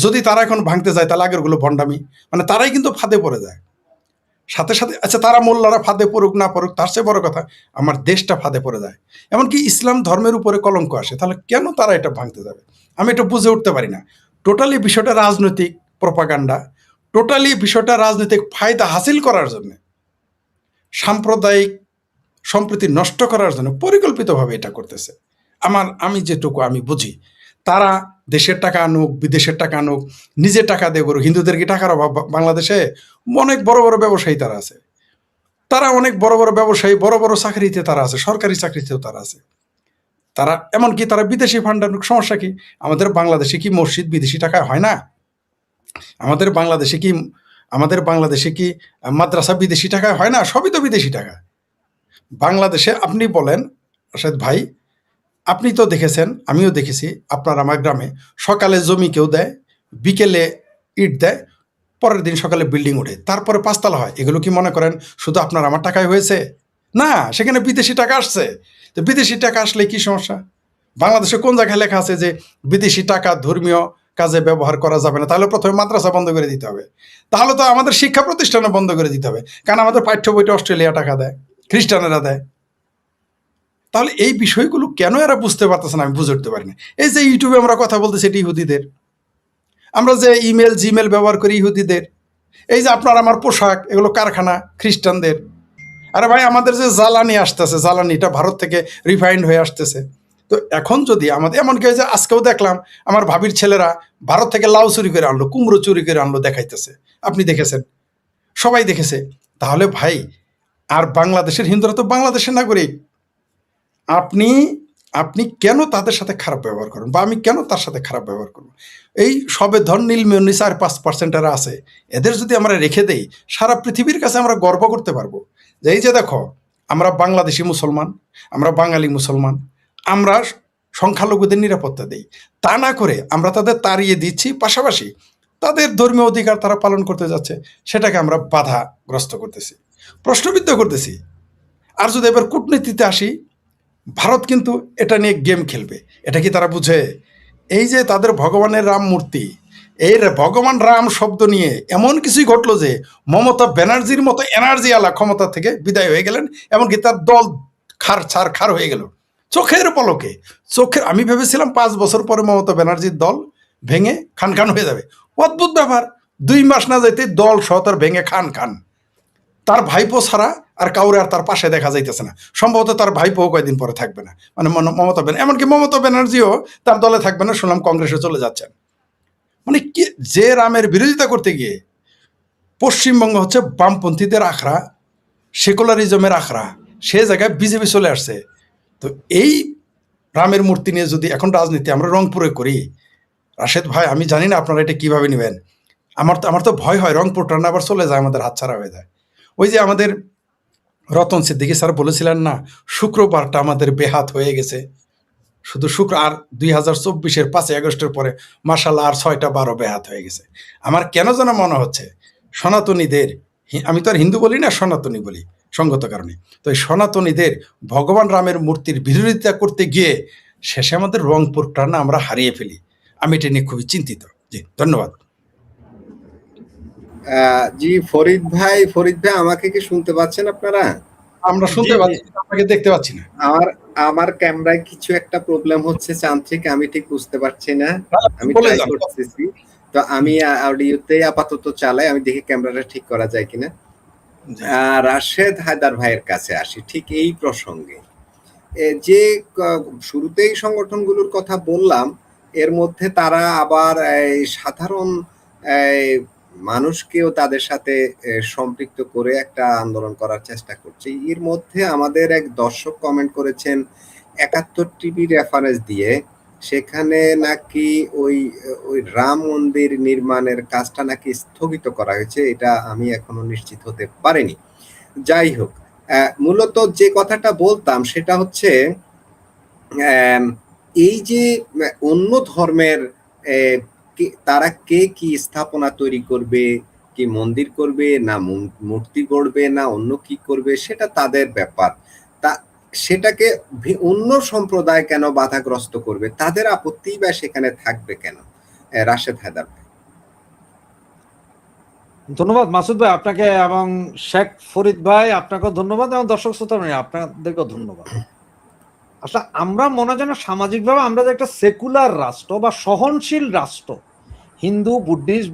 যদি তারা এখন ভাঙতে যায় তাহলে আগের গুলো ভণ্ডামি, মানে তারাই কিন্তু ফাঁদে পড়ে যায় সাথে সাথে। আচ্ছা, তারা মোল্লারা ফাঁদে পড়ুক না পড়ুক তার চেয়ে বড় কথা আমার দেশটা ফাঁদে পড়ে যায়, এমনকি ইসলাম ধর্মের উপরে কলঙ্ক আসে, তাহলে কেন তারা এটা ভাঙতে যাবে? আমি এটা বুঝে উঠতে পারি না। টোটালি বিষয়টা রাজনৈতিক প্রপাগান্ডা, টোটালি বিষয়টা রাজনৈতিক ফায়দা হাসিল করার জন্য, সাম্প্রদায়িক সম্প্রীতি নষ্ট করার জন্য পরিকল্পিতভাবে এটা করতেছে। আমি যেটুকু আমি বুঝি, তারা দেশের টাকা আনুক বিদেশের টাকা আনুক নিজের টাকা দিয়ে করুক, হিন্দুদের কি টাকার অভাব বাংলাদেশে? অনেক বড় বড় ব্যবসায়ী তারা আছে, তারা অনেক বড় বড় ব্যবসায়ী, বড় বড় চাকরিতে তারা আছে, সরকারি চাকরিতেও তারা আছে, তারা এমনকি তারা বিদেশি ফান্ড আনুক, সমস্যা কি? আমাদের বাংলাদেশে কি মসজিদ বিদেশি টাকায় হয় না? আমাদের বাংলাদেশে কি আমাদের বাংলাদেশে কি মাদ্রাসা বিদেশি টাকায় হয় না? সবই তো বিদেশি টাকা। বাংলাদেশে আপনি বলেন রাশেদ ভাই, আপনি তো দেখেছেন, আমিও দেখেছি, আপনার আমার গ্রামে সকালে জমি কেউ দেয়, বিকেলে ইট দেয়, পরের দিন সকালে বিল্ডিং ওঠে, তারপরে পাঁচতলা হয়। এগুলো কি মনে করেন শুধু আপনার আমার টাকায় হয়েছে? না, সেখানে বিদেশি টাকা আসছে। তো বিদেশি টাকা আসলে কি সমস্যা? বাংলাদেশে কোন জায়গায় লেখা আছে যে বিদেশি টাকা ধর্মীয় কাজে ব্যবহার করা যাবে না? তাহলে প্রথমে মাদ্রাসা বন্ধ করে দিতে হবে, তাহলে তো আমাদের শিক্ষা প্রতিষ্ঠানে বন্ধ করে দিতে হবে, কারণ আমাদের পাঠ্য বইটা অস্ট্রেলিয়া টাকা দেয়, খ্রিস্টানেরা দেয়। তাহলে এই বিষয়গুলো কেন এরা বুঝতে পারতেছে না আমি বুঝে উঠতে পারি না। এই যে ইউটিউবে আমরা কথা বলতেছি এটি ইহুদিদের, আমরা যে ইমেল জিমেল ব্যবহার করি ইহুদিদের, এই যে আপনার আমার পোশাক এগুলো কারখানা খ্রিস্টানদের। আরে ভাই, আমাদের যে জ্বালানি আসতেছে, জ্বালানিটা ভারত থেকে রিফাইন্ড হয়ে আসতেছে। তো এখন যদি আমাদের এমনকি যে আজকেও দেখলাম আমার ভাবির ছেলেরা ভারত থেকে লাউ চুরি করে আনলো, কুমড়ো চুরি করে আনলো, দেখাইতেছে, আপনি দেখেছেন, সবাই দেখেছে। তাহলে ভাই, আর বাংলাদেশের হিন্দুরা তো বাংলাদেশের নাগরিক, আপনি আপনি কেন তাদের সাথে খারাপ ব্যবহার করেন, বা আমি কেন তার সাথে খারাপ ব্যবহার করবো? এই সবে ধন নীলমণি 4-5% আছে, এদের যদি আমরা রেখে দেই সারা পৃথিবীর কাছে আমরা গর্ব করতে পারবো যে এই যে দেখো, আমরা বাংলাদেশি মুসলমান, আমরা বাঙালি মুসলমান, আমরা সংখ্যালঘুদের নিরাপত্তা দেই। তা না করে আমরা তাদের তাড়িয়ে দিচ্ছি, পাশাপাশি তাদের ধর্মীয় অধিকার তারা পালন করতে যাচ্ছে সেটাকে আমরা বাধাগ্রস্ত করতেছি, প্রশ্নবিদ্ধ করতেছি। আর যদি এবার কূটনীতিতে আসি, ভারত কিন্তু এটা নিয়ে গেম খেলবে, এটা কি তারা বুঝে? এই যে তাদের ভগবানের রাম মূর্তি, এই ভগবান রাম শব্দ নিয়ে এমন কিছুই ঘটলো যে মমতা ব্যানার্জির মতো এনার্জি আলা ক্ষমতা থেকে বিদায় হয়ে গেলেন, এমনকি তার দল খার হয়ে গেল চোখের পলকে। আমি ভেবেছিলাম 5 বছর পরে মমতা ব্যানার্জির দল ভেঙে খান খান হয়ে যাবে। অদ্ভুত ব্যাপার, 2 মাস না যেতে দল সহ তার ভেঙে খান খান। তার ভাইপো ছাড়া আর কাউরে আর তার পাশে দেখা যাইতেছে না। সম্ভবত তার ভাইপো কয়েকদিন পরে থাকবে না, মানে মমতা ব্যানার্জি, এমনকি মমতা ব্যানার্জিও তার দলে থাকবে না, শুনলাম কংগ্রেসে চলে যাচ্ছেন। মানে কি যে রামের বিরোধিতা করতে গিয়ে পশ্চিমবঙ্গ হচ্ছে বামপন্থীদের আখড়া, সেকুলারিজমের আখড়া, সে জায়গায় বিজেপি চলে আসছে। তো এই রামের মূর্তি নিয়ে যদি এখন রাজনীতি আমরা রংপুরে করি, রাশেদ ভাই আমি জানি না আপনারা এটা কিভাবে নেবেন। আমার তো ভয় হয় রংপুরটা না আবার চলে যায়, আমাদের হাতছাড়া হয়ে যায়। ওই যে আমাদের রতন সিদ্দিকী স্যার বলেছিলেন না, শুক্রবারটা আমাদের বেহাত হয়ে গেছে, শুধু শুক্র। আর 2024-এর 5ই আগস্টের পরে মার্শাল্লাহ আর 6টা 12 বেহাত হয়ে গেছে। আমার কেন যেন মনে হচ্ছে সনাতনীদের, আমি তো আর হিন্দু বলি না, সনাতনী বলি সঙ্গত কারণে, তো এই সনাতনীদের ভগবান রামের মূর্তির বিরোধিতা করতে গিয়ে শেষে আমাদের রংপুরটা না আমরা হারিয়ে ফেলি। আমি এটা নিয়ে খুবই চিন্তিত। জি, ধন্যবাদ। জি ফরিদ ভাই, আমাকে কি শুনতে পাচ্ছেন আপনারা? আমরা শুনতে পাচ্ছি, আপনাকে দেখতে পাচ্ছি না। আমার ক্যামেরায় কিছু একটা প্রবলেম হচ্ছে যান্ত্রিক, আমি ঠিক বুঝতে পারছি না, আমি ট্রাই করতেছি। তো আমি অডিওতেই আপাতত চালাই, আমি দেখি ক্যামেরাটা ঠিক করা যায় কিনা। রাশেদ হায়দার ভাইয়ের কাছে আসি ঠিক এই প্রসঙ্গে। যে শুরুতেই সংগঠনগুলোর কথা বললাম, এর মধ্যে তারা আবার সাধারণ মানুষকেও তাদের সাথে সম্পৃক্ত করে একটা আন্দোলন করার চেষ্টা করছে। এর মধ্যে আমাদের এক দর্শক কমেন্ট করেছেন 71 টিভি রেফারেন্স দিয়ে, সেখানে নাকি ওই রাম মন্দির নির্মাণের কাজটা নাকি স্থগিত করা হয়েছে। এটা আমি এখনো নিশ্চিত হতে পারিনি। যাই হোক, মূলত যে কথাটা বলতাম সেটা হচ্ছে এই যে অন্য ধর্মের তারা কে কি স্থাপনা তৈরি করবে, কি মন্দির করবে না মূর্তি গড়বে না অন্য কি করবে সেটা তাদের ব্যাপার। তা সেটাকে অন্য সম্প্রদায় কেন বাধাগ্রস্ত করবে, তাদের আপত্তি বা সেখানে থাকবে কেন? রাশেদ হায়দার। ধন্যবাদ মাসুদ ভাই আপনাকে, এবং শেখ ফরিদ ভাই আপনাকেও ধন্যবাদ, এবং দর্শক শ্রোতা আপনাদেরকেও ধন্যবাদ। আসলে আমরা মনে যেন সামাজিকভাবে আমরা যে একটা সেকুলার রাষ্ট্র বা সহনশীল রাষ্ট্র, হিন্দু, বুদ্ধিস্ট,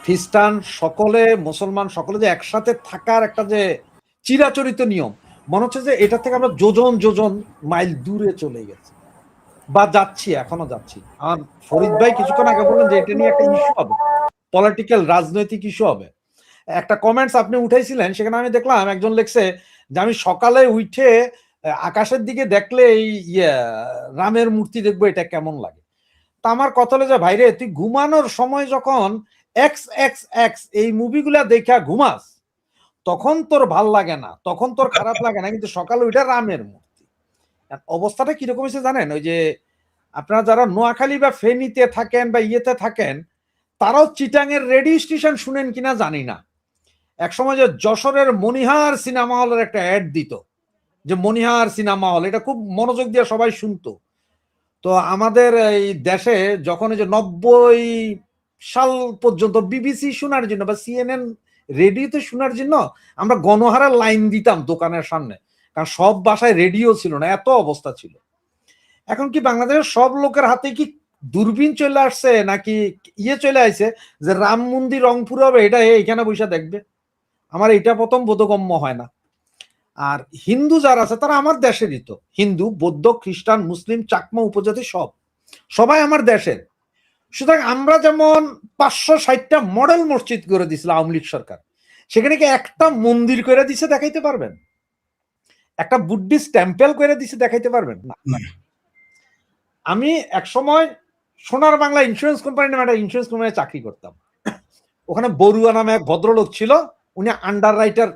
খ্রিস্টান সকলে, মুসলমান সকলে যে একসাথে থাকার একটা যে চিরাচরিত নিয়ম, মনে হচ্ছে যে এটা থেকে আমরা যোজন যোজন মাইল দূরে চলে গেছি বা যাচ্ছি, এখনো যাচ্ছি। আর ফরিদ ভাই কিছুক্ষণ আগে বললেন যে এটা নিয়ে একটা ইস্যু হবে, পলিটিক্যাল রাজনৈতিক ইস্যু হবে। একটা কমেন্টস আপনি উঠাইছিলেন, সেখানে আমি দেখলাম একজন লিখছে যে আমি সকালে উঠে আকাশের দিকে দেখলে এই রামের মূর্তি দেখবো, এটা কেমন লাগে। তা আমার কথা হলো যে ভাইরে, তুই ঘুমানোর সময় যখন এক্স এক্স এক্স এই মুভিগুলা দেখা ঘুমাস, তখন তোর ভাল লাগে না, তখন তোর খারাপ লাগে না, কিন্তু সকালে ওইটা রামের মূর্তি। অবস্থাটা কিরকম হয়েছে জানেন? ওই যে আপনারা যারা নোয়াখালী বা ফেনীতে থাকেন বা ইয়েতে থাকেন, তারাও চিটাঙের রেডিও স্টেশন শুনেন কিনা জানি না। এক সময় যে যশোরের মনিহার সিনেমা হলের একটা অ্যাড দিত, যে মনিহার সিনেমা হল, এটা খুব মনোযোগ দিয়ে সবাই শুনতো। তো আমাদের এই দেশে যখন এই যে 90 সাল পর্যন্ত বিবিসি শোনার জন্য বা সিএনএন রেডিওতে শোনার জন্য আমরা গণহারার লাইন দিতাম দোকানের সামনে, কারণ সব বাসায় রেডিও ছিল না, এত অবস্থা ছিল। এখন কি বাংলাদেশের সব লোকের হাতে কি দূরবীন চলে আসছে, নাকি চলে আসছে যে রাম মন্দির রংপুর হবে, এটা এখানে বসে দেখবে? আমার এটা প্রথম বোধগম্য হয় না। আর হিন্দু যারা আছে তারা আমার দেশেরই, তো হিন্দু, বৌদ্ধ, খ্রিস্টান, মুসলিম, চাকমা, উপজাতি সবাই আমার দেশের। সুতরাং আমরা যেমন 560টা মডেল মসজিদ করে দিয়েছিল আওয়ামী লীগ সরকার, সেখানে কি একটা মন্দির করে দিছে দেখাইতে পারবেন? একটা বুদ্ধিস্ট টেম্পল করে দিছে দেখাইতে পারবেন? না। আমি এক সময় সোনার বাংলা ইন্স্যুরেন্স কোম্পানি নামে একটা ইন্স্যুরেন্স কোম্পানি চাকরি করতাম। ওখানে বড়ুয়া নামে এক ভদ্রলোক ছিল, উনি আন্ডার রাইটার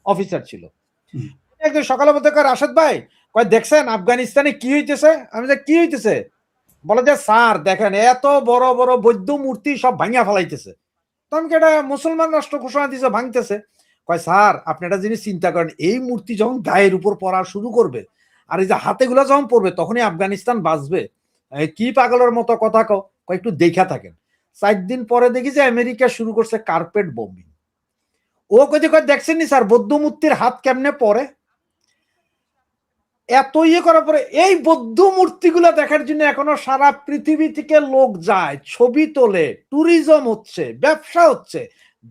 অফিসার ছিল। একদিন সকালে বলতে কয়, রাশেদ ভাই, কয় দেখছেন আফগানিস্তানে কি হইতেছে? আমি যে কি হইতেছে? বলে যে স্যার দেখেন, এত বড় বড় বৌদ্ধ মূর্তি সব ভাঙিয়া ফেলাইতেছে। তখন এটা মুসলমান রাষ্ট্র ঘোষণা দিয়েছে, ভাঙতেছে। কয় স্যার আপনি একটা জিনিস চিন্তা করেন, এই মূর্তি যখন গায়ের উপর পড়া শুরু করবে আর এই যে হাতে গুলো যখন পড়বে, তখনই আফগানিস্তান বাঁচবে। কি পাগলের মতো কথা কয় একটু দেখা থাকেন। 4 দিন পরে দেখি যে আমেরিকা শুরু করছে কার্পেট বোম্বিং। ও কয় দেখছেন নি স্যার বৌদ্ধ মূর্তির হাত কেমনে পড়ে? এত করার পরে এই বৌদ্ধ মূর্তিগুলো দেখার জন্য এখনো সারা পৃথিবী থেকে লোক যায়, ছবি তোলে, ট্যুরিজম হচ্ছে, ব্যবসা হচ্ছে,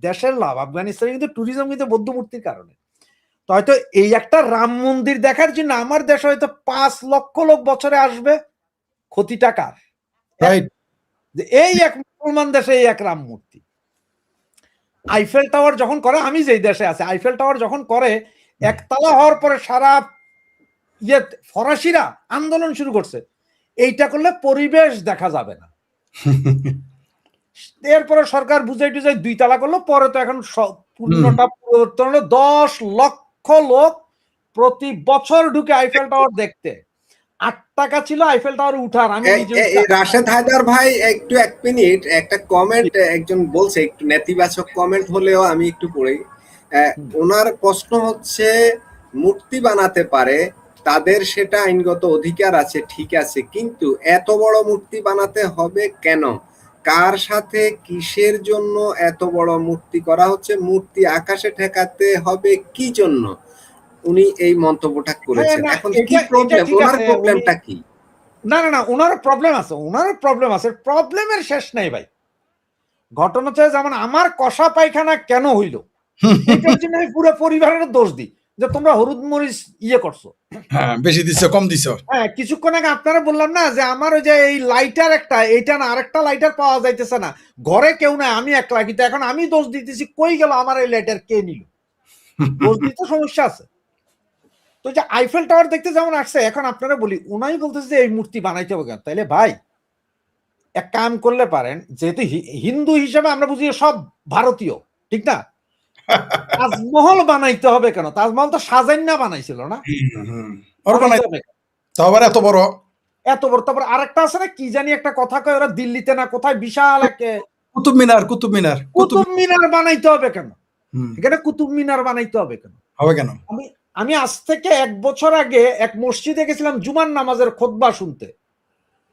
দেশের লাভ। আফগানিস্তানে কিন্তু ট্যুরিজম কিন্তু বৌদ্ধ মূর্তির কারণে। তো হয়তো এই একটা রাম মন্দির দেখার জন্য আমার দেশে হয়তো 5 লক্ষ লোক বছরে আসবে, ক্ষতি টাকার। এই এক মুসলমান দেশে এই এক রাম মূর্তি। আইফেল টাওয়ার যখন করে, আমি যেই দেশে আছি, আইফেল টাওয়ার যখন করে, একতলা হওয়ার পরে সারা ফরাসিরা আন্দোলন শুরু করছে, এইটা করলে পরিবেশ দেখা যাবে না। এরপরে সরকার বুঝাই টুজাই 2 তালা করলো। পরে তো এখন পূর্ণটা পরিবর্তন হলো, 10 লক্ষ লোক প্রতি বছর ঢুকে আইফেল টাওয়ার দেখতে। 8 টাকা ছিল আইফেল টাওয়ার উঠার। আমি রাশেদ হায়দার ভাই, একটু 1 মিনিট, একটা কমেন্ট একজন বলছে, একটু নেতিবাচক কমেন্ট হলেও আমি একটু পড়ি। ওনার প্রশ্ন হচ্ছে, মূর্তি বানাতে পারে, তাদের সেটা আইনগত অধিকার আছে, ঠিক আছে, কিন্তু এত বড় মূর্তি বানাতে হবে কেন? কার সাথে কিসের জন্য এত বড় মূর্তি করা হচ্ছে? মূর্তি আকাশে ঠেকাতে হবে কি জন্য? উনি এই মন্তব্যটা করেছেন। এখন কি প্রবলেম, ওনার প্রবলেমটা কি? না না না, ওনার প্রবলেম আছে, ওনার প্রবলেম আছে, প্রবলেমের শেষ নাই ভাই। ঘটনা হচ্ছে যেমন আমার কষা পায়খানা কেন হইল, এটার জন্য আমি পুরো পরিবারের দোষ দিই যে তোমরা হলুদ মরিচ করছো, বেশি দিছো কম দিছো। হ্যাঁ, কিছুক্ষণ আগে আপনারা বললাম না যে আমার ওই যে এই লাইটার একটা, এইটা না আরেকটা লাইটার পাওয়া যাইতেছে না, ঘরে কেউ নাই, আমি একলা, কিন্তু এখন আমি দোষ দিতেছি, কই গেল আমার এই লাইটার, কে নিল? দোষ দিতে সমস্যা আছে। তো যে আইফেল টাওয়ার দেখতে যেমন আসছে, এখন আপনারা বলি উনাই বলতেছে যে এই মূর্তি বানাইতে হবে কেন? তাইলে ভাই এক কাম করলে পারেন, যেহেতু হিন্দু হিসাবে আমরা বুঝি সব ভারতীয়, ঠিক না? তাজমহল বানাইতে হবে কেন? তাজমহল তো সাজাইন্না বানাইছিল না, এত বড় এত বড়। তারপর আরেকটা আছে না, কি জানি একটা কথা কয় ওরা, দিল্লিতে না কোথায় বিশাল এক কুতুব মিনার বানাইতে হবে কেন? এখানে কুতুব মিনার বানাইতে হবে কেন? আমি আজ থেকে 1 বছর আগে এক মসজিদে গেছিলাম জুমার নামাজের খুতবা শুনতে,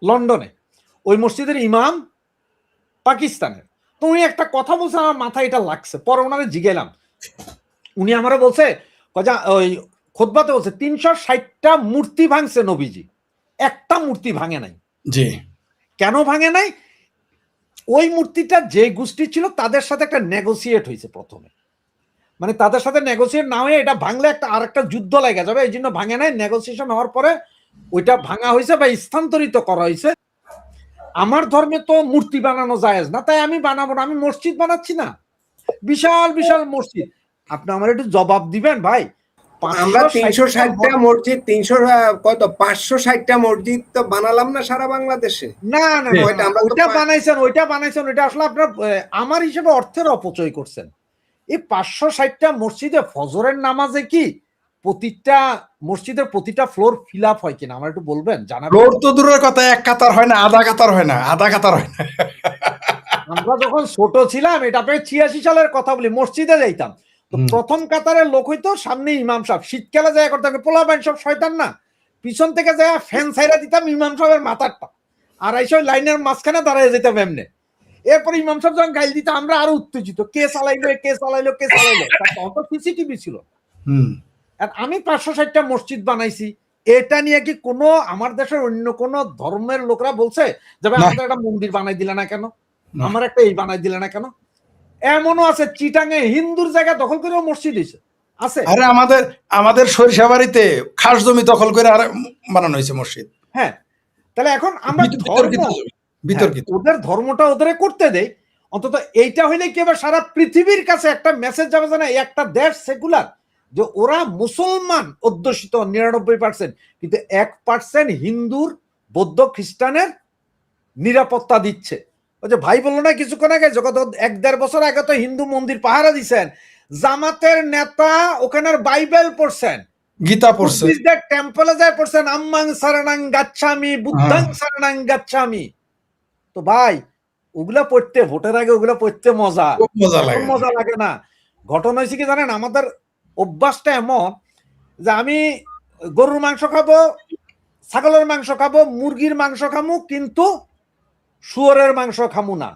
লন্ডনে। ওই মসজিদের ইমাম পাকিস্তানের। তুমি একটা কথা বলছো আমার মাথায় এটা লাগছে, পরে ওনারে জিগেলাম, উনি আমারে বলছে ওই খুতবাতে বলছে 360টা মূর্তি ভাঙছে নবীজি, একটা মূর্তি ভাঙে নাই। জি, কেন ভাঙে নাই? ওই মূর্তিটা যে গোষ্ঠী ছিল তাদের সাথে একটা নেগোসিয়েট হয়েছে প্রথমে, মানে তাদের সাথে নেগোসিয়েট না হয়ে এটা ভাঙলে আর একটা যুদ্ধ লেগে যাবে, এই জন্য ভাঙে নাই। নেগোসিয়েশন হওয়ার পরে ওইটা ভাঙা হয়েছে বা স্থানান্তরিত করা হয়েছে। আমার ধর্মে তো মূর্তি বানানো জায়েজ না, তাই আমি বানাবো না, আমি মসজিদ বানাচ্ছি না, বিশাল বিশাল মসজিদ। আপনি আমার একটু জবাব দিবেন ভাই, আমরা 360টা মসজিদ 560টা মসজিদ তো বানালাম না সারা বাংলাদেশে? না না ওইটা বানাইছেন, ওইটা আসলে আপনার আমার হিসেবে অর্থের অপচয় করছেন। এই 560টা মসজিদে ফজরের নামাজে কি প্রতিটা মসজিদের প্রতিটা ফ্লোর ফিল আপ হয় কিনা আমার একটু বলবেন, জানাবেন। ফ্লোর তো দূরের কথা, এক কাতার হয় না, আধা কাতার হয় না। আমরা যখন ছোট ছিলাম, এটা আপনাকে 86 সালের কথা বলি, মসজিদে যাইতাম তো প্রথম কাতারের লোক হইতো সামনে ইমাম সাহেব, শীতকালে যায় করতে হবে, পোলা বাইন সব শয়তান না, পিছন থেকে যায় ফ্যান ছাইরা দিতাম ইমাম সাহেবের মাথারটা, আর এসে লাইনের মাঝখানে দাঁড়ায় যেতাম এমনি। এরপর ইমাম সাহেব যখন গাইল দিত আমরা আরো উত্তেজিত, কে চালাইলো কে চালাইলো কে চালাইলো। তখন তো সিসিটিভি ছিল। আর আমি 560টা মসজিদ বানাইছি, এটা নিয়ে কি কোনো আমার দেশের অন্য কোন ধর্মের লোকরা বলছে যে আমাদের একটা মন্দির বানাই দিলে না কেন, আমার একটা এই বানাই দিলে না কেন? এমনও আছে চিটাঙে হিন্দুর জায়গা দখল করে মসজিদ হয়েছে আছে। আরে আমাদের সরিষাবাড়িতে খাস জমি দখল করে আর বানানো হয়েছে মসজিদ। হ্যাঁ, তাহলে এখন আমরা বিতর্কিত, ওদের ধর্মটা ওদের করতে দেই, অন্তত এইটা হইলে কি হবে, সারা পৃথিবীর কাছে একটা মেসেজ যাবে যে না একটা দেশ সেকুলার, যে ওরা মুসলমান অধ্যুষিত 99%, কিন্তু 1% হিন্দুর বৌদ্ধ খ্রিস্টানের নিরাপত্তা দিচ্ছে। ওই যে ভাই বললো না কিছুক্ষণ আগে, যখন 1-1.5 বছর আগে তো হিন্দু মন্দির পাহারা দিচ্ছেন, জামাতের নেতা ওখানের বাইবেল পড়ছেন, গীতা পড়ছেন, টেম্পলে যায় পড়ছেন আম্মাং সারানাং গাচ্ছামি বুদ্ধাং সারানাং গাচ্ছামি। তো ভাই ওগুলা পড়তে, ভোটের আগে ওগুলা পড়তে মজা লাগে না। ঘটনা হয়েছে কি জানেন, আমাদের অভ্যাসটা এমন যে আমি গরুর মাংস খাবো, ছাগলের মাংস খাবো, মুরগির মাংস খামু, কিন্তু শুয়োরের মাংস খামু না।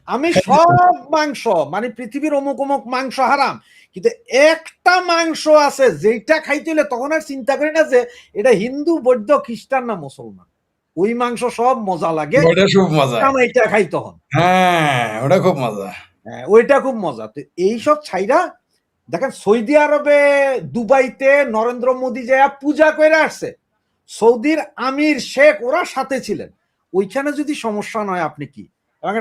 আমি সব মাংস, মানে পৃথিবীর অমুক অমুক মাংস হারাম, কিন্তু একটা মাংস আছে যেটা খাইতে হলে তখন আর চিন্তা করি না যে এটা হিন্দু বৌদ্ধ খ্রিস্টান না মুসলমান, ওই মাংস সব মজা লাগে, এইটা খাই তখন। হ্যাঁ, ওটা খুব মজা, ওইটা খুব মজা। তো এইসব ছাইরা দেখেন সৌদি আরবে, দুবাইতে নরেন্দ্র মোদী যা পূজা করে আসছে, সৌদির আমির শেখ ওরা সাথে ছিলেন, ওইখানে যদি সমস্যা নয় আপনি কি, এবং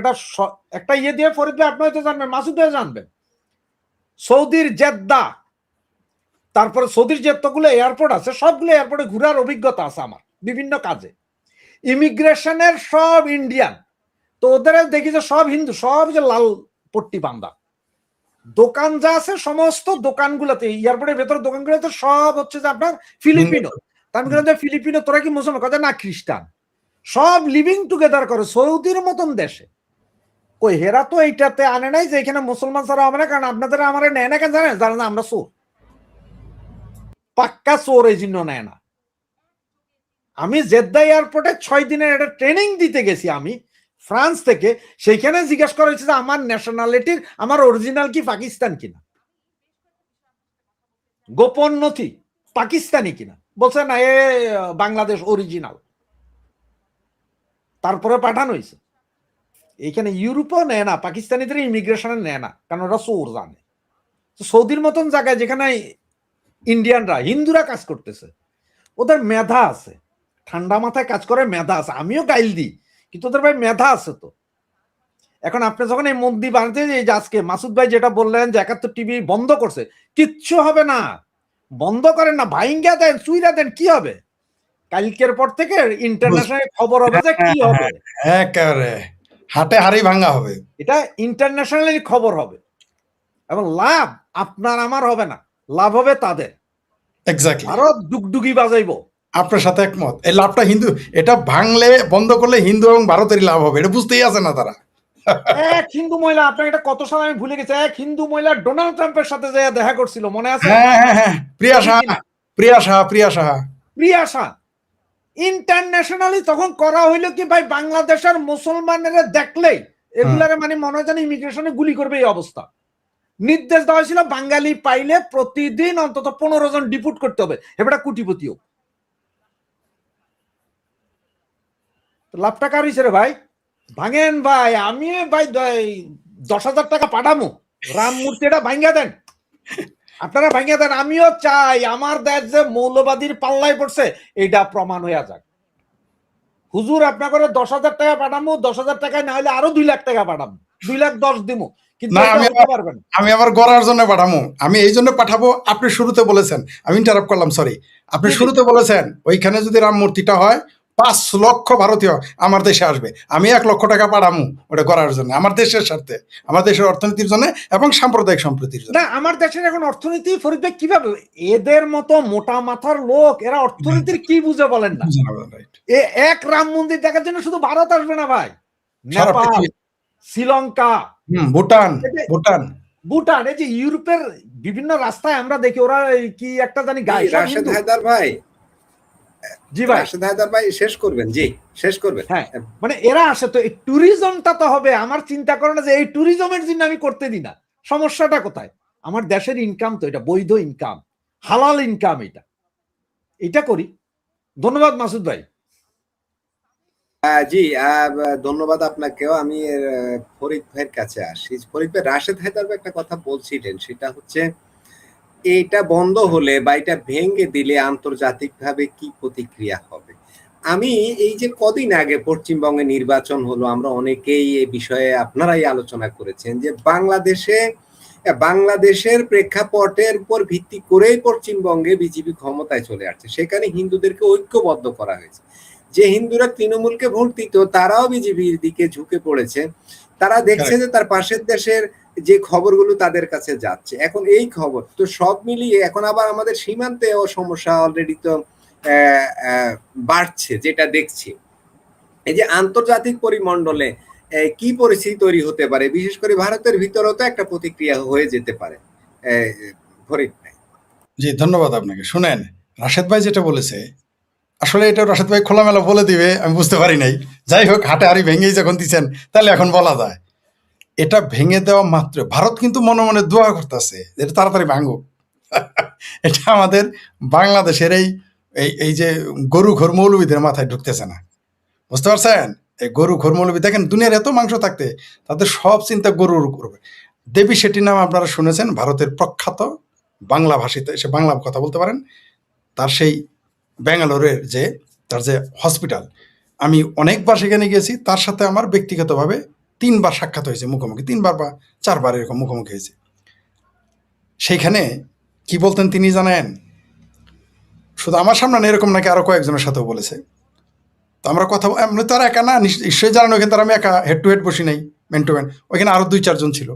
একটা ইয়ে দিয়ে ফরিদ ভাই আপনি হয়তো জানবেন, মাসুদ ভাই জানবেন, সৌদির জেদ্দা, তারপরে সৌদির যতগুলো এয়ারপোর্ট আছে সবগুলো এয়ারপোর্টে ঘোরার অভিজ্ঞতা আছে আমার বিভিন্ন কাজে। ইমিগ্রেশনের সব ইন্ডিয়ান, তো ওদের দেখি যে সব হিন্দু, সব যে লাল পট্টি বান্ধা, দোকান যা আছে সমস্ত দোকানগুলোতে, এয়ারপোর্টের ভেতর দোকানগুলোতে সব হচ্ছে যে আপনার ফিলিপিনো। ফিলিপিনো তোরা কি মুসলমান? কথা না, খ্রিস্টান, সব লিভিং টুগেদার করে সৌদির মতন দেশে। কই হেরা তো এইটাতে আনে নাই যে এখানে মুসলমান ছাড়া হবে না, কারণ আপনাদের আমার নেয় না কেন জানেন? জানেন না আমরা চোর, পাক্কা চোর, এই জন্য নেয় না। আমি জেদ্দা এয়ারপোর্টে 6 দিনের একটা ট্রেনিং দিতে গেছি আমি ফ্রান্স থেকে, সেইখানে জিজ্ঞাসা করা হয়েছে যে আমার ন্যাশনালিটির, আমার অরিজিনাল কি পাকিস্তান কিনা, গোপন নথি পাকিস্তানি কিনা, বলছে না এ বাংলাদেশ অরিজিনাল। তারপরে পাঠানো হয়েছে। এইখানে ইউরোপও নেয় না, পাকিস্তানিদের ইমিগ্রেশনে নেয় না, কারণ ওরা চোর জানে। সৌদির মতন জায়গায় যেখানে ইন্ডিয়ানরা, হিন্দুরা কাজ করতেছে, ওদের মেধা আছে, ঠান্ডা মাথায় কাজ করে, মেধা আছে। আমিও গাইল দিই, কিন্তু ওদের ভাই মেধা আছে। তো এখন আপনি যখন এই মন্দির বানাতে, এই যে আজকে মাসুদ ভাই যেটা বললেন যে 71 টিভি বন্ধ করছে, কিচ্ছু হবে না, বন্ধ করেন না, ভাইঙ্গা দেন, চুইরা দেন, কি হবে? কালকের পর থেকে ইন্টারন্যাশনাল খবর হবে যে কি হবে, একেবারে হাটে হাড়ি ভাঙা হবে, এটা ইন্টারন্যাশনালি খবর হবে, এবং লাভ আপনার আমার হবে না, লাভ হবে তাদের। এক্স্যাক্টলি, আরো ডুগডুগি বাজাইবো। আপনার সাথে একমত, এই লাভটা হিন্দু, এটা ভাঙলে বন্ধ করলে হিন্দু এবং ভারতেরই লাভ হবে, এটা বুঝতেই আছে না তারা। এক হিন্দু মহিলা, আপনাকে এটা কত সাল আমি ভুলে গেছি, এক হিন্দু মহিলা ডোনাল্ড ট্রাম্পের সাথে যে দেখা করছিল, মনে আছে? হ্যাঁ, প্রিয়া সাহা ইন্টারন্যাশনালি তখন করা হইলো কি ভাই, বাংলাদেশের মুসলমানেরা দেখলেই এগুলারে মানে মনে হয় যেন ইমিগ্রেশনে গুলি করবে এই অবস্থা। নির্দেশ দেওয়া হয়েছিল বাঙালি পাইলে প্রতিদিন অন্তত 15 জন ডিপুট করতে হবে, এবারে কোটিপতিও। লাভটা কার হয়েছে রে ভাই? ভাঙেন ভাই, আমি ভাই 10,000 টাকা পাঠামো, রাম মূর্তি এটা ভাঙ্গা দেন, আপনারা ভাঙ্গা দেন। আমিও চাই আমার দেশ যে মৌলবাদীর পাল্লায় পড়ছে এটা প্রমাণ হয়ে যাক। হুজুর আপনার করে 10,000 টাকা পাঠামো, 10,000 টাকায় না হলে আরো 2 লাখ টাকা পাঠাবো, 2,10,000 দিমু, কিন্তু না, এটা হতে পারবে না। আমি আবার গড়ার জন্য পাঠাবো, আমি এই জন্য পাঠাবো। আপনি শুরুতে বলেছেন, আমি ইন্টারাপ্ট করলাম, সরি, আপনি শুরুতে বলেছেন ওইখানে যদি রাম মূর্তিটা হয় 5 লক্ষ ভারতীয় আমার দেশে আসবে, আমি 1 লক্ষ টাকা পাঠামু ওটা করার জন্য, আমার দেশের স্বার্থে, আমার দেশের অর্থনীতির জন্য এবং সাম্প্রদায়িক সম্প্রীতির জন্য। না, আমার দেশের এখন অর্থনীতি ফরিদ ভাই কিভাবে, এদের মতো মোটা মাথার লোক এরা অর্থনীতির কি বুঝে বলেন না। রাইট, এক রাম মন্দির দেখার জন্য শুধু ভারত আসবে না ভাই, সারা নেপাল, পৃথিবী, শ্রীলঙ্কা, ভুটান, ভুটান, ভুটান, এই যে ইউরোপের বিভিন্ন রাস্তায় আমরা দেখি ওরা কি একটা জানি গায়ে। রাশেদ হায়দার ভাই, জি ভাই, রাশেদ হায়দার ভাই শেষ করবেন? জি শেষ করবেন। হ্যাঁ, মানে এরা আসে তো এই ট্যুরিজমটা তো হবে। আমার চিন্তা করে না যে এই ট্যুরিজমের জন্য আমি করতে দিই না, সমস্যাটা কোথায়? আমার দেশের ইনকাম তো এটা বৈধ ইনকাম, হালাল ইনকাম, এটা করি। ধন্যবাদ মাসুদ ভাই। জি, ধন্যবাদ আপনাকেও। আমি ফরিদ ভাইয়ের কাছে আসি। ফরিদ ভাই, রাশেদ হায়দার ভাই একটা কথা বলছিলেন, সেটা হচ্ছে এটা বন্ধ হলে বা এটা ভেঙে দিলে আন্তর্জাতিকভাবে কি প্রতিক্রিয়া হবে। আমি এই যে কদিন আগে পশ্চিমবঙ্গে নির্বাচন হলো, আমরা অনেকেই এই বিষয়ে আপনারাই আলোচনা করেছেন যে বাংলাদেশের প্রেক্ষাপটের উপর ভিত্তি করেই পশ্চিমবঙ্গে বিজেপি ক্ষমতায় চলে আসছে। সেখানে হিন্দুদেরকে ঐক্যবদ্ধ করা হয়েছে। যে হিন্দুরা তৃণমূলকে ভোট দিত তারাও বিজেপির দিকে ঝুঁকে পড়েছে। তারা দেখছে যে তার পাশের দেশের যে খবরগুলো তাদের কাছে যাচ্ছে, এখন এই খবর তো সব মিলিয়ে এখন আবার আমাদের সীমান্তেও সমস্যা অলরেডি তো বাড়ছে, যেটা দেখছি। এই যে আন্তর্জাতিক পরিমণ্ডলে কি পরিস্থিতি তৈরি হতে পারে, বিশেষ করে ভারতের ভিতরেও তো একটা প্রতিক্রিয়া হয়ে যেতে পারে। ফরিদ ভাই। জি, ধন্যবাদ আপনাকে। শুনেন, রাশেদ ভাই যেটা বলেছে, আসলে এটা রাশেদ ভাই খোলামেলা বলে দিবে আমি বুঝতে পারি নাই। যাই হোক, হাটে হাড়ি ভেঙেই যখন দিচ্ছেন তাহলে এখন বলা যায়। এটা ভেঙে দেওয়া মাত্র ভারত কিন্তু মনে মনে দোয়া করতেছে এটা তাড়াতাড়ি ভাঙুক। এটা আমাদের বাংলাদেশের এই যে গরু ঘর মৌলবীদের মাথায় ঢুকতেছে না, বুঝতে পারছেন? এই গরু ঘর মৌলবী, দেখেন দুনিয়ার এত মাংস থাকতে তাদের সব চিন্তা গরুর করবে। দেবী শেট্টির নাম আপনারা শুনেছেন, ভারতের প্রখ্যাত বাংলা ভাষিতে, সে বাংলা কথা বলতে পারেন। তার সেই ব্যাঙ্গালোরের যে তার যে হসপিটাল, আমি অনেকবার সেখানে গেছি, তার সাথে আমার ব্যক্তিগতভাবে 3বার সাক্ষাৎ হয়েছে, মুখোমুখি 3বার বা 4বার এরকম মুখোমুখি হয়েছে। সেইখানে কি বলতেন তিনি জানেন? শুধু আমার সামনে না, এরকম নাকি আরো কয়েকজনের সাথেও বলেছে। তো আমরা কথা এমনি তো আর একা না, নিশ্চয়ই জানেন ওইখানে তার আমি একা হেড টু হেড বসি নাই, ম্যান টু ম্যান, ওইখানে আরো 2-4 জন ছিল।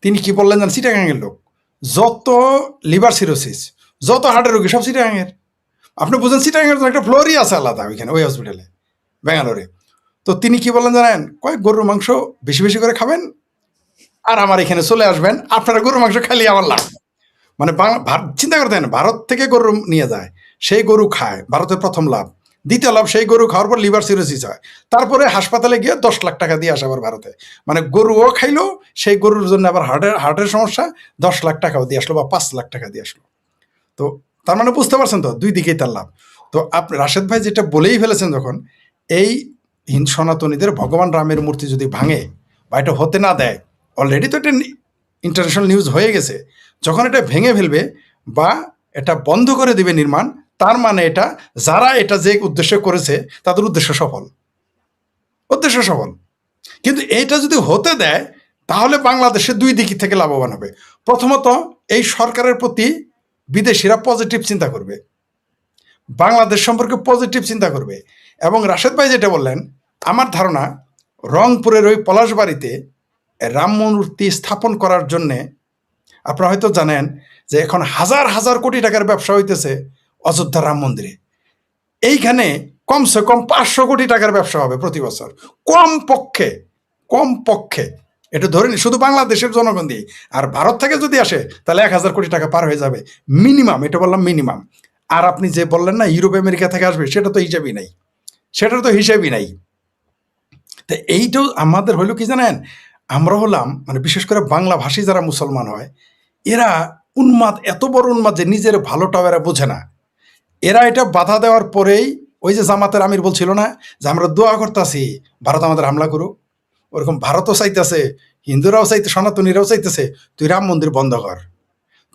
তিনি কি বললেন জানেন? চিটাগাঙের লোক, যত লিভার সিরোসিস, যত হার্টের রোগী সব চিটাগাঙের। আপনি বুঝেন, চিটাগাঙের জন্য একটা ফ্লোরই আছে আলাদা ওইখানে, ওই হসপিটালে, ব্যাঙ্গালোরে। তো তিনি কি বললেন জানেন? কয়েক গরুর মাংস বেশি বেশি করে খাবেন আর আমার এখানে চলে আসবেন, আপনারা গরুর মাংস খালি আমার লাভ। মানে চিন্তা করতেন, ভারত থেকে গরু নিয়ে যায়, সেই গরু খায়, ভারতের প্রথম লাভ। দ্বিতীয় লাভ, সেই গরু খাওয়ার পর লিভার সিরোসিস হয়, তারপরে হাসপাতালে গিয়ে 10 লাখ টাকা দিয়ে আসে আবার ভারতে। মানে গরুও খাইলো, সেই গরুর জন্য আবার হার্টের সমস্যা, 10 লাখ টাকাও দিয়ে আসলো বা 5 লাখ টাকা দিয়ে আসলো। তো তার মানে বুঝতে পারছেন তো, দুই দিকেই তার লাভ। তো আপনি রাশেদ ভাই যেটা বলেই ফেলেছেন, যখন এই সনাতনীদের ভগবান রামের মূর্তি যদি ভাঙে বা এটা হতে না দেয়, অলরেডি তো এটা ইন্টারন্যাশনাল নিউজ হয়ে গেছে, যখন এটা ভেঙে ফেলবে বা এটা বন্ধ করে দিবে নির্মাণ, তার মানে এটা যারা এটা যে উদ্দেশ্য করেছে তাদের উদ্দেশ্য সফল, উদ্দেশ্য সফল। কিন্তু এইটা যদি হতে দেয় তাহলে বাংলাদেশের 2 দিক থেকে লাভবান হবে। প্রথমত, এই সরকারের প্রতি বিদেশিরা পজিটিভ চিন্তা করবে, বাংলাদেশ সম্পর্কে পজিটিভ চিন্তা করবে। এবং রাশেদ ভাই যেটা বললেন, আমার ধারণা রংপুরের ওই পলাশবাড়িতে রাম মূর্তি স্থাপন করার জন্যে, আপনারা হয়তো জানেন যে এখন হাজার হাজার কোটি টাকার ব্যবসা হইতেছে অযোধ্যা রাম মন্দিরে। এইখানে কমসে কম 500 কোটি টাকার ব্যবসা হবে প্রতি বছর, কম পক্ষে। এটা ধরে নি, শুধু বাংলাদেশের জনগণ দিয়ে। আর ভারত থেকে যদি আসে তাহলে 1000 কোটি টাকা পার হয়ে যাবে মিনিমাম, এটা বললাম মিনিমাম। আর আপনি যে বললেন না ইউরোপ আমেরিকা থেকে আসবে, সেটা তো হিসাবই নাই, সেটার তো হিসাবই নাই। তো এইটাও আমাদের হইলো কি জানেন, আমরা হলাম মানে বিশেষ করে বাংলা ভাষী যারা মুসলমান হয়, এরা উন্মাদ, এত বড় উন্মাদ যে নিজের ভালোটাও এরা বোঝে না। এরা এটা বাধা দেওয়ার পরেই ওই যে জামাতের আমির বলছিল না যে আমরা দোয়া করতেছি ভারত আমাদের হামলা করুক, ওরকম ভারতও চাইতেছে, হিন্দুরাও চাইতে, সনাতনীরাও চাইতেছে তুই রাম মন্দির বন্ধ কর,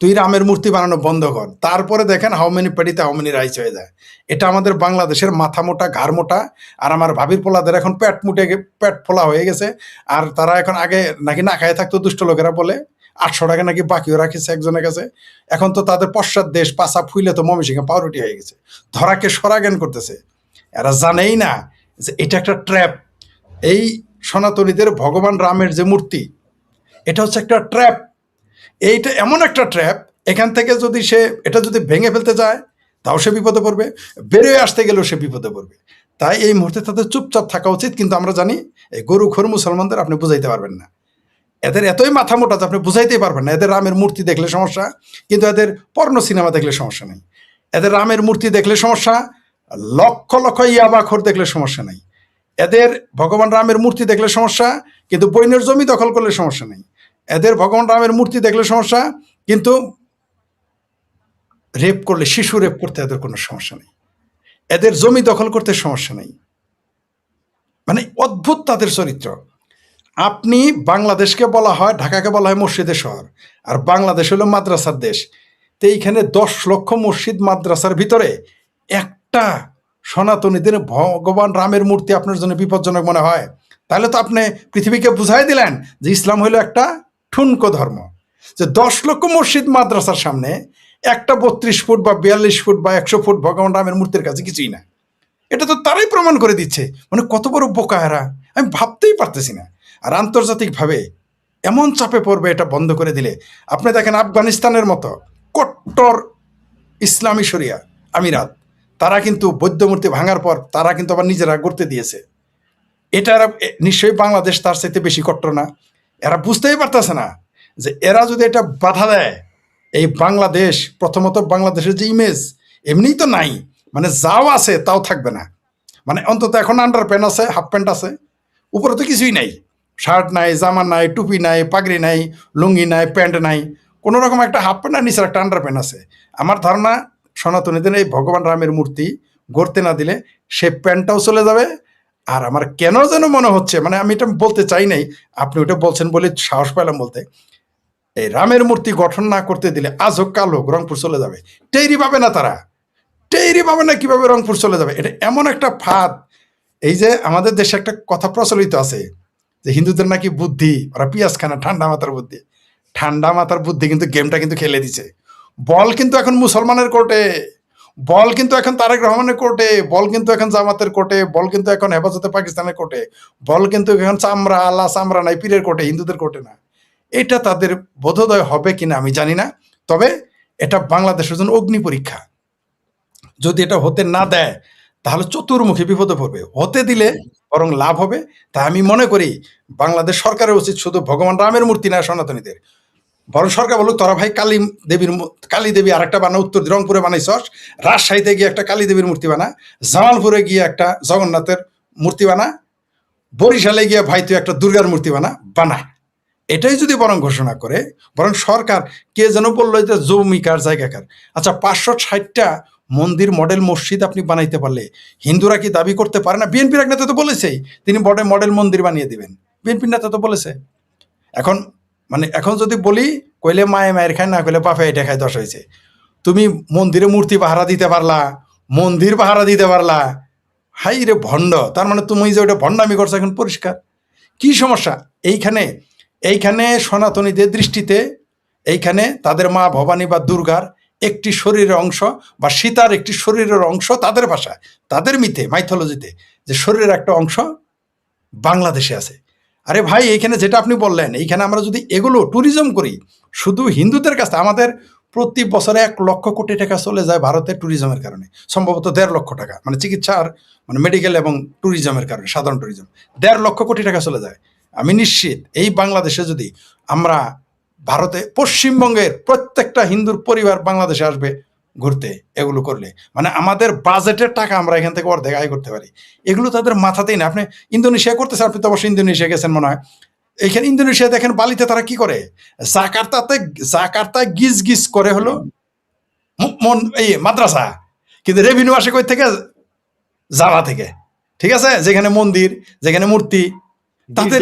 তুই রামের মূর্তি বানানো বন্ধ কর। তারপরে দেখেন হাউ মেনি পেডিতে হাউ মেনি রাইস হয়ে যায়। এটা আমাদের বাংলাদেশের মাথা মোটা, ঘাড় মোটা। আর আমার ভাবির পোলাদের এখন পেট ফোলা হয়ে গেছে। আর তারা এখন আগে নাকি না খায় থাকতো, দুষ্ট লোকেরা বলে 800 টাকা নাকি বাকিও রাখিছে একজনের কাছে। এখন তো তাদের পশ্চাৎ দেশ পাশা ফুইলে তো ময়মনসিংহে পাউরুটি হয়ে গেছে, ধরাকে সরা জ্ঞান করতেছে। এরা জানেই না যে এটা একটা ট্র্যাপ। এই সনাতনীদের ভগবান রামের যে মূর্তি, এটা হচ্ছে একটা ট্র্যাপ। এইটা এমন একটা ট্র্যাপ, এখান থেকে যদি সে এটা যদি ভেঙে ফেলতে যায় তাও সে বিপদে পড়বে, বেরোয় আসতে গেলেও সে বিপদে পড়বে। তাই এই মুহূর্তে তাদের চুপচাপ থাকা উচিত। কিন্তু আমরা জানি এই গরুখোর মুসলমানদের আপনি বুঝাইতে পারবেন না, এদের এতই মাথা মোটা যে আপনি বুঝাইতেই পারবেন না। এদের রামের মূর্তি দেখলে সমস্যা, কিন্তু এদের পর্ণ সিনেমা দেখলে সমস্যা নেই। এদের রামের মূর্তি দেখলে সমস্যা, লক্ষ লক্ষ ইয়াবাখোর দেখলে সমস্যা নেই। এদের ভগবান রামের মূর্তি দেখলে সমস্যা, কিন্তু বইনের জমি দখল করলে সমস্যা নেই। এদের ভগবান রামের মূর্তি দেখলে সমস্যা, কিন্তু রেপ করলে, শিশু রেপ করতে এদের কোনো সমস্যা নেই। এদের জমি দখল করতে সমস্যা নেই। মানে অদ্ভুত তাদের চরিত্র। আপনি বাংলাদেশকে বলা হয়, ঢাকাকে বলা হয় মসজিদের শহর, আর বাংলাদেশ হলো মাদ্রাসার দেশ। তো এইখানে 10 লক্ষ মসজিদ মাদ্রাসার ভিতরে একটা সনাতনীদের ভগবান রামের মূর্তি আপনার জন্য বিপজ্জনক মনে হয়, তাহলে তো আপনি পৃথিবীকে বুঝাই দিলেন যে ইসলাম হইলো একটা ঠুনকো ধর্ম। যে 10 লক্ষ মসজিদ মাদ্রাসার সামনে একটা 32 ফুট বা 42 ফুট বা 100 ফুট ভগবান রামের মূর্তির কাছে কিছুই না। এটা তো তারাই প্রমাণ করে দিচ্ছে। মানে কত বড় বোকা এরা, আমি ভাবতেই পারতেছি না। আর আন্তর্জাতিকভাবে এমন চাপে পড়বে এটা বন্ধ করে দিলে। আপনি দেখেন আফগানিস্তানের মতো কট্টর ইসলামী শরিয়া আমিরাত, তারা কিন্তু বৌদ্ধ মূর্তি ভাঙার পর তারা কিন্তু আবার নিজেরা গড়তে দিয়েছে। এটা নিশ্চয়ই বাংলাদেশ তার চাইতে বেশি কট্টর না। এরা বুঝতেই পারতেছে না যে এরা যদি এটা বাধা দেয়, এই বাংলাদেশ, প্রথমত বাংলাদেশের যে ইমেজ এমনিই তো নাই, মানে যাও আছে তাও থাকবে না। মানে অন্তত এখন আন্ডার প্যান্ট আছে, হাফ প্যান্ট আছে, উপরে তো কিছুই নাই, শার্ট নাই, জামা নাই, টুপি নাই, পাগড়ি নাই, লুঙ্গি নাই, প্যান্ট নাই, কোনো রকম একটা হাফ প্যান্ট আর নিচের একটা আন্ডার প্যান্ট আছে। আমার ধারণা সনাতনীদের এই ভগবান রামের মূর্তি গড়তে না দিলে সে প্যান্টটাও চলে যাবে। আর আমার কেন যেন মনে হচ্ছে, মানে আমি এটা বলতে চাই নাই, আপনি ওটা বলছেন বলে সাহস পেলাম বলতে, এই রামের মূর্তি গঠন না করতে দিলে আজ হোক কাল হোক রংপুর চলে যাবে। টেরি পাবে না তারা, টেরি পাবে না কিভাবে রংপুর চলে যাবে। এটা এমন একটা ফাঁদ। এই যে আমাদের দেশে একটা কথা প্রচলিত আছে যে হিন্দুদের নাকি বুদ্ধি, ওরা পিঁয়াজ খানা, ঠান্ডা মাথার বুদ্ধি। ঠান্ডা মাথার বুদ্ধি কিন্তু গেমটা কিন্তু খেলে দিছে। বল কিন্তু এখন মুসলমানের কোর্টে, বল কিন্তু এখন তারেক রহমানের কোর্টে, বল কিন্তু এখন জামাতের কোর্টে, বল কিন্তু এখন হেফাজতে পাকিস্তানের কোর্টে, বল কিন্তু এখন চামড়া আল্লাহ চামড়া নাই পীরের কোর্টে, হিন্দুদের কোর্টে না। এটা তাদের বোধোদয় হবে কিনা আমি জানি না, তবে এটা বাংলাদেশের জন্য অগ্নি পরীক্ষা। যদি এটা হতে না দেয় তাহলে চতুর্মুখী বিপদে পড়বে। হতে দিলে বরং লাভ হবে। তাই আমি মনে করি বাংলাদেশ সরকারের উচিত শুধু ভগবান রামের মূর্তি না সনাতনীদের, বরং সরকার বলুক তোরা ভাই কালী দেবী আর একটা বানা, উত্তর রংপুরে বানাইছস, রাজশাহীতে গিয়ে একটা কালী দেবীর মূর্তি বানা, জামালপুরে গিয়ে একটা জগন্নাথের মূর্তি বানা, বরিশালে গিয়ে ভাই তুই একটা দুর্গার মূর্তি বানা। এটাই যদি বরং ঘোষণা করে, বরং সরকার, কে যেন বললো যে জমিকার জায়গাকার, আচ্ছা 560টা মন্দির মডেল মসজিদ আপনি বানাইতে পারলে হিন্দুরা কি দাবি করতে পারে না? বিএনপির এক নেতা তো বলেছেই তিনি মডেল মন্দির বানিয়ে দিবেন, বিএনপির নেতা তো বলেছে। এখন মানে এখন যদি বলি কইলে মায়ের খায়, না কইলে বাপে এটা খায়, 10 হয়েছে। তুমি মন্দিরে মূর্তি পাহারা দিতে পারলা, মন্দির পাহারা দিতে পারলা, হাই রে ভণ্ড। তার মানে তুমি যে ওটা ভণ্ডামি করছো এখন পরিষ্কার। কি সমস্যা এইখানে সনাতনীদের দৃষ্টিতে এইখানে তাদের মা ভবানী বা দুর্গার একটি শরীরের অংশ, বা সীতার একটি শরীরের অংশ, তাদের ভাষায়, তাদের মিথে, মাইথোলজিতে যে শরীরের একটা অংশ বাংলাদেশে আছে। আরে ভাই এইখানে যেটা আপনি বললেন, এইখানে আমরা যদি এগুলো ট্যুরিজম করি শুধু হিন্দুদের কাছে, আমাদের প্রতি বছরে 1 লক্ষ কোটি টাকা চলে যায় ভারতে ট্যুরিজমের কারণে, সম্ভবত 1.5 লক্ষ টাকা, মানে চিকিৎসার, মানে মেডিকেল এবং ট্যুরিজমের কারণে, সাধারণ ট্যুরিজম 1.5 লক্ষ কোটি টাকা চলে যায়। আমি নিশ্চিত এই বাংলাদেশে যদি আমরা ভারতে, পশ্চিমবঙ্গের প্রত্যেকটা হিন্দুর পরিবার বাংলাদেশে আসবে ঘুরতে এগুলো করলে, মানে আমাদের বাজেটের টাকা আমরা এখান থেকে অর্ধেক আয় করতে পারি। এগুলো তাদের মাথাতেই না। আপনি ইন্দোনেশিয়া করতেছেন, আপনি তো অবশ্যই ইন্দোনেশিয়া গেছেন মনে হয়। এখানে ইন্দোনেশিয়া দেখেন বালিতে তারা কি করে, জাকার্তায় গিজ গিজ করে হলো এই মাদ্রাসা, কিন্তু রেভিনিউ আসে কই থেকে? জাভা থেকে, ঠিক আছে, যেখানে মন্দির, যেখানে মূর্তি, তাদের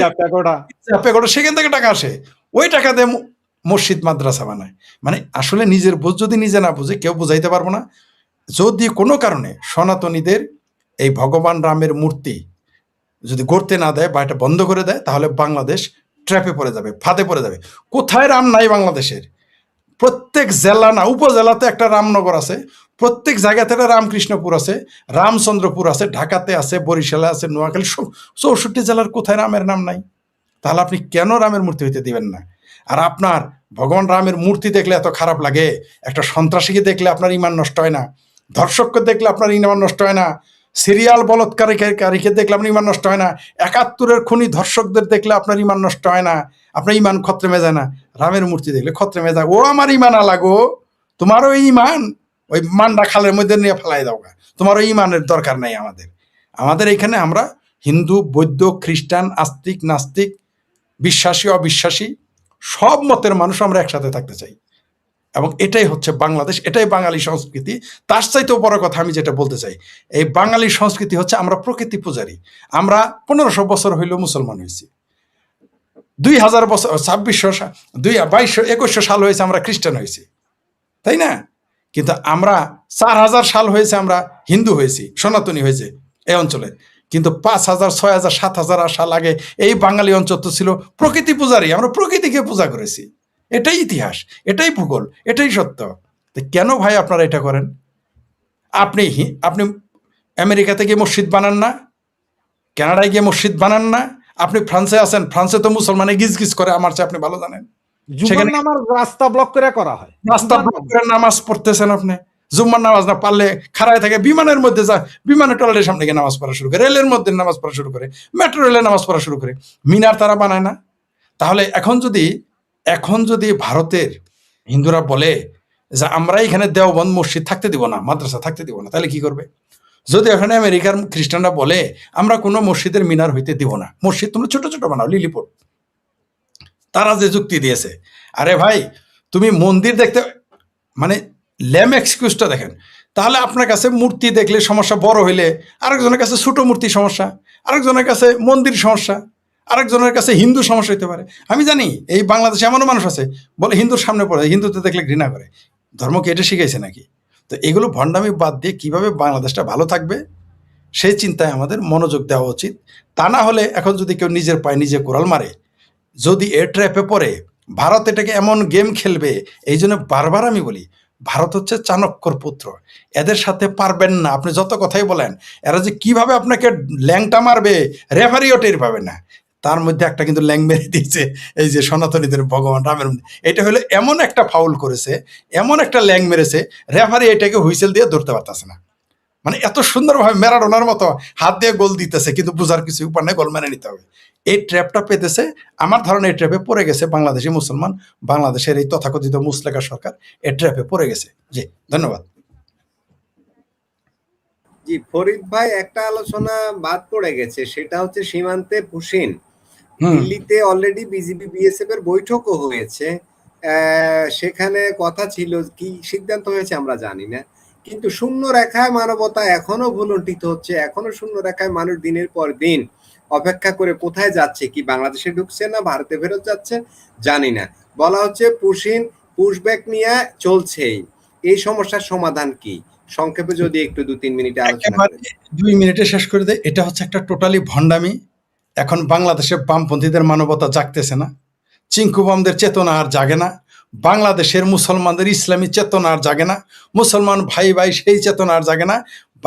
সেখান থেকে টাকা আসে, ওই টাকা দিয়ে মসজিদ মাদ্রাসা বানায়। মানে আসলে নিজের বোঝ যদি নিজে না বুঝে কেউ বুঝাইতে পারবো না। যদি কোনো কারণে সনাতনীদের এই ভগবান রামের মূর্তি যদি গড়তে না দেয় বা এটা বন্ধ করে দেয়, তাহলে বাংলাদেশ ট্র্যাপে পড়ে যাবে, ফাঁদে পড়ে যাবে। কোথায় রাম নাই বাংলাদেশের? প্রত্যেক জেলা না উপজেলাতে একটা রামনগর আছে, প্রত্যেক জায়গাতে একটা রামকৃষ্ণপুর আছে, রামচন্দ্রপুর আছে, ঢাকাতে আছে, বরিশালে আছে, নোয়াখালী, 64 জেলার কোথায় রামের নাম নাই? তাহলে আপনি কেন রামের মূর্তি হইতে দিবেন না? আর আপনার ভগবান রামের মূর্তি দেখলে এত খারাপ লাগে, একটা সন্ত্রাসীকে দেখলে আপনার ইমান নষ্ট হয় না, ধর্ষককে দেখলে আপনার ইমান নষ্ট হয় না, সিরিয়াল বলৎকারীকে দেখলে আপনার ইমান নষ্ট হয় না, 71-এর খুনি ধর্ষকদের দেখলে আপনার ইমান নষ্ট হয় না, আপনার ইমান খত্রে মেজায় না? রামের মূর্তি দেখলে খত্রে মেজায়। ও আমার ইমান আলাগো, তোমারও ইমান ওই মান্ডা খালের মধ্যে নিয়ে ফেলাই দাও, তোমার ওই ইমানের দরকার নাই। আমাদের এখানে আমরা হিন্দু, বৌদ্ধ, খ্রিস্টান, আস্তিক, নাস্তিক, বিশ্বাসী, অবিশ্বাসী, সব মতের মানুষ আমরা একসাথে থাকতে চাই, এবং এটাই হচ্ছে বাংলাদেশ, এটাই বাঙালি সংস্কৃতি। তার চাইতেও বড় কথা আমি যেটা বলতে চাই, এই বাঙালি সংস্কৃতি হচ্ছে আমরা প্রকৃতি পূজারী। আমরা 1500 বছর হইলেও মুসলমান হয়েছি, 2000 বছর, 2600, 2100 সাল হয়েছে আমরা খ্রিস্টান হয়েছি, তাই না? কিন্তু আমরা 4000 সাল হয়েছে আমরা হিন্দু হয়েছি, সনাতনী হয়েছে এই অঞ্চলে। কিন্তু 5000, 6000, 7000 সাল আগে এই বাঙালি অঞ্চল তো ছিল প্রকৃতি পূজারী, আমরা প্রকৃতিকে পূজা করেছি। এটাই ইতিহাস, এটাই ভূগোল, এটাই সত্য। তো কেন ভাই আপনারা এটা করেন? আপনি আমেরিকাতে গিয়ে মসজিদ বানান না, কানাডায় গিয়ে মসজিদ বানান না, আপনি ফ্রান্সে আছেন, ফ্রান্সে তো মুসলমানে গিজ গিজ করে, আমার চেয়ে আপনি ভালো জানেন। সেখানে রাস্তা ব্লক করে করা হয়, রাস্তা ব্লক করে নামাজ পড়তেছেন আপনি। জুম্মার নামাজ না পারলে খাড়ায় থাকে, বিমানের মধ্যে যায়, বিমানের টয়লেটের সামনে গিয়ে নামাজ পড়া শুরু করে, রেলের মধ্যে নামাজ পড়া শুরু করে, মেট্রো রেলে নামাজ পড়া শুরু করে। মিনার তারা বানায় না? তাহলে এখন যদি ভারতের হিন্দুরা বলে যে আমরা এখানে দেওবন্দ মসজিদ থাকতে দিব না, মাদ্রাসা থাকতে দিব না, তাহলে কি করবে? যদি এখানে আমেরিকার খ্রিস্টানরা বলে আমরা কোনো মসজিদের মিনার হইতে দিব না, মসজিদ তোমরা ছোট ছোট বানাও, লিলিপুট, তারা যে যুক্তি দিয়েছে, আরে ভাই তুমি মন্দির দেখতে, মানে ল্যাম এক্সকিউজটা দেখেন। তাহলে আপনার কাছে মূর্তি দেখলে সমস্যা বড় হইলে, আরেকজনের কাছে ছোট মূর্তি সমস্যা, আরেকজনের কাছে মন্দির সমস্যা, আরেকজনের কাছে হিন্দু সমস্যা হইতে পারে। আমি জানি এই বাংলাদেশে এমনও মানুষ আছে বলে হিন্দুর সামনে পড়ে, হিন্দুতে দেখলে ঘৃণা করে। ধর্মকে এটা শিখাইছে নাকি? তো এগুলো ভণ্ডামি বাদ দিয়ে কিভাবে বাংলাদেশটা ভালো থাকবে সেই চিন্তায় আমাদের মনোযোগ দেওয়া উচিত। তা না হলে এখন যদি কেউ নিজের পায়ে নিজে কোরাল মারে, যদি এ ট্র্যাপে পড়ে, ভারত এটাকে এমন গেম খেলবে। এই জন্য বারবার আমি বলি, ভারত হচ্ছে চাণক্যর পুত্র, এদের সাথে পারবেন না। আপনি যত কথাই বলেন, এরা যে কিভাবে আপনাকে ল্যাংটা মারবে রেফারিও টের পাবে না। তার মধ্যে একটা কিন্তু ল্যাং মেরে দিয়েছে এই যে সনাতনীদের ভগবান রামের মধ্যে। এটা হলো এমন একটা ফাউল করেছে, এমন একটা ল্যাং মেরেছে, রেফারি এটাকে হুইসেল দিয়ে ধরতে পারতেছে না। মানে এত সুন্দরভাবে ম্যারাডোনার মতো হাত দিয়ে গোল দিতেছে, কিন্তু বোঝার কিছু উপায় নেই, গোল মেনে নিতে হবে। এই ট্র্যাপটা পেতেছে, আমার ধারণা এই ট্র্যাপে পড়ে গেছে বাংলাদেশি মুসলমান, বাংলাদেশের এই তথাকথিত মুসলেকা সরকার এই ট্র্যাপে পড়ে গেছে। জি, ধন্যবাদ। জি ফরিদ ভাই, একটা আলোচনা বাদ পড়ে গেছে, সেটা হচ্ছে সীমান্তে পুশিন। দিল্লিতে অলরেডি বিজিবি বিএসএফ এর বৈঠকও হয়েছে, সেখানে কথা ছিল, কি সিদ্ধান্ত হয়েছে আমরা জানি না, কিন্তু শূন্য রেখায় মানবতা এখনো ভুলুণ্ঠিত হচ্ছে, এখনো শূন্য রেখায় মানুষ দিনের পর দিন অপেক্ষা করে কোথায় যাচ্ছে, কি বাংলাদেশে ঢুকছে না ভারতে ফেরত যাচ্ছে জানি না। বলা হচ্ছে পুশব্যাক নিয়ে চলছেই। এই সমস্যার সমাধান কি? সংক্ষেপে যদি একটু 2-3 মিনিটে আলোচনা করেন। 2 মিনিটে শেষ করে দেয়। এটা হচ্ছে একটা টোটালি ভণ্ডামি। এখন বাংলাদেশের বামপন্থীদের মানবতা জাগতেছে না, চিঙ্কুবামদের চেতনা আর জাগে না, বাংলাদেশের মুসলমানদের ইসলামী চেতনা আর জাগে না, মুসলমান ভাই ভাই সেই চেতনা আর জাগে না।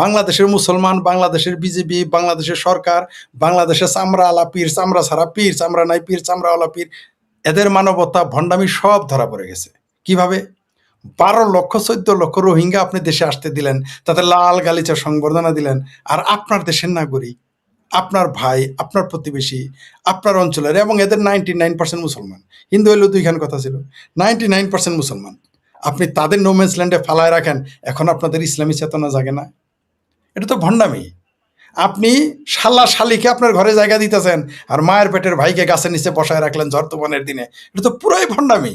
বাংলাদেশের মুসলমান, বাংলাদেশের বিজেপি, বাংলাদেশের সরকার, বাংলাদেশের চামড়া আলা পীর, চামড়া ছাড়া পীর, চামড়া নাই পীর, চামড়া আলা পীর, এদের মানবতা ভণ্ডামি সব ধরা পড়ে গেছে। কিভাবে? 12 লক্ষ 14 লক্ষ রোহিঙ্গা আপনি দেশে আসতে দিলেন, তাতে লাল গালিচা সংবর্ধনা দিলেন, আর আপনার দেশের নাগরিক, আপনার ভাই, আপনার প্রতিবেশী, আপনার অঞ্চলের, এবং এদের 99% মুসলমান, হিন্দু হইলেও 2খান কথা ছিল, 99% মুসলমান, আপনি তাদের নোম্যান্স ল্যান্ডে ফালায় রাখেন, এখন আপনাদের ইসলামী চেতনা জাগে না? এটা তো ভণ্ডামি। আপনি শালা শালিকে আপনার ঘরে জায়গা দিতেছেন আর মায়ের পেটের ভাইকে গাছের নিচে বসায় রাখলেন ঝড় তুফানের দিনে, এটা তো পুরোই ভণ্ডামি।